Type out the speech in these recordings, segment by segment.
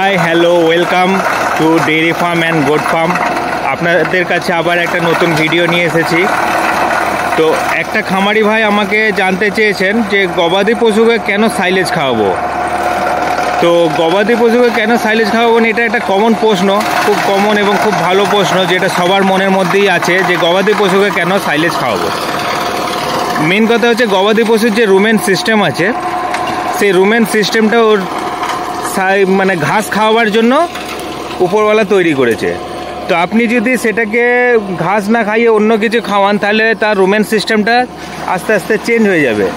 Hi hello welcome to dairy farm and goat farm. আপনাদের কাছে আবার একটা নতুন ভিডিও নিয়ে এসেছি। তো একটা খামারি ভাই আমাকে জানতে চেয়েছেন যে গবাদি পশুকে কেন সাইলেজ খাওয়াবো। তো গবাদি পশুকে কেন সাইলেজ খাওয়াবো এটা একটা কমন প্রশ্ন, খুব কমন এবং খুব ভালো প্রশ্ন, যেটা সবার মনের মধ্যেই আছে যে গবাদি পশুকে কেন সাইলেজ খাওয়াবো। মেন কথা হচ্ছে গবাদি পশুর যে রুমেন সিস্টেম আছে, সেই রুমেন সিস্টেমটা ওর মানে ঘাস খাওয়াবার জন্য উপরওয়ালা তৈরি করেছে। তো আপনি যদি সেটাকে ঘাস না খাইয়ে অন্য কিছু খাওয়ান তাহলে তার রুমেন সিস্টেমটা আস্তে আস্তে চেঞ্জ হয়ে যাবে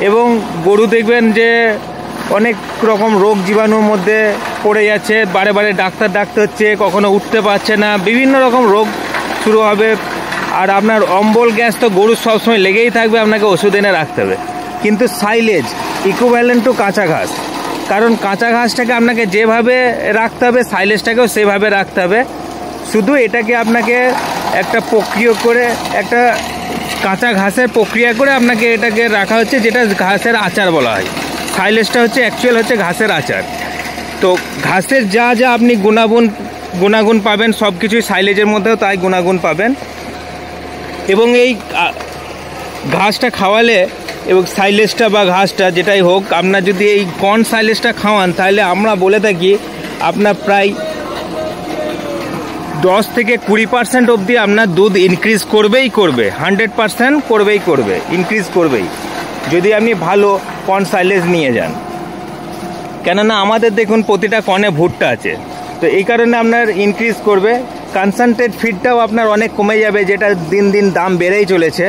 এবং গরু দেখবেন যে অনেক রকম রোগ জীবাণুর মধ্যে পড়ে যাচ্ছে, বারে বারে ডাক্তার ডাকতে হচ্ছে, কখনো উঠতে পারছে না, বিভিন্ন রকম রোগ শুরু হবে। আর আপনার অম্বল গ্যাস তো গরুর সবসময় লেগেই থাকবে, আপনাকে ওষুধ এনে রাখতে হবে। কিন্তু সাইলেজ ইকুইভ্যালেন্ট টু কাঁচা ঘাস, কারণ কাঁচা ঘাসটাকে আপনাকে যেভাবে রাখতে হবে সাইলেজটাকেও সেভাবে রাখতে হবে। শুধু এটাকে আপনাকে একটা প্রক্রিয়া করে, একটা কাঁচা ঘাসের প্রক্রিয়া করে আপনাকে এটাকে রাখা হচ্ছে, যেটা ঘাসের আচার বলা হয়। সাইলেজটা হচ্ছে অ্যাকচুয়াল হচ্ছে ঘাসের আচার। তো ঘাসের যা যা আপনি গুণাগুণ পাবেন সব কিছুই সাইলেজের মধ্যেও তাই গুণাগুণ পাবেন। এবং এই ঘাসটা খাওয়ালে এবং সাইলেজটা বা ঘাসটা যেটাই হোক, আপনার যদি এই কর্ন সাইলেজটা খাওয়ান তাহলে আমরা বলে থাকি আপনার প্রায় 10 থেকে 20% অবধি আপনার দুধ ইনক্রিজ করবেই করবে, 100% করবে, ইনক্রিজ করবেই, যদি আপনি ভালো কর্ন সাইলেজ নিয়ে যান। কেননা আমাদের দেখুন প্রতিটা কর্নে ভুট্টা আছে, তো এই কারণে আপনার ইনক্রিজ করবে। কনসেন্ট্রেট ফিডটাও আপনার অনেক কমে যাবে, যেটা দিন দিন দাম বেড়েই চলেছে।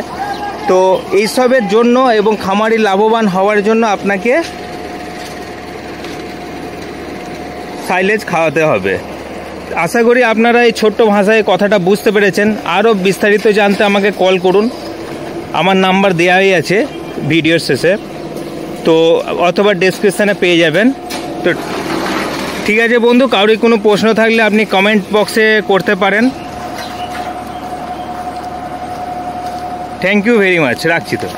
তো এইসবের জন্য এবং খামারি লাভবান হওয়ার জন্য আপনাকে সাইলেজ খাওয়াতে হবে। আশা করি আপনারা এই ছোট্ট ভাষায় কথাটা বুঝতে পেরেছেন। আরও বিস্তারিত জানতে আমাকে কল করুন, আমার নাম্বার দেওয়াই আছে ভিডিওর শেষে, তো অথবা ডেসক্রিপশানে পেয়ে যাবেন। তো ঠিক আছে বন্ধু, কারোর কোনো প্রশ্ন থাকলে আপনি কমেন্ট বক্সে করতে পারেন। থ্যাংক ইউ ভেরি মাচ, রাখছি তো।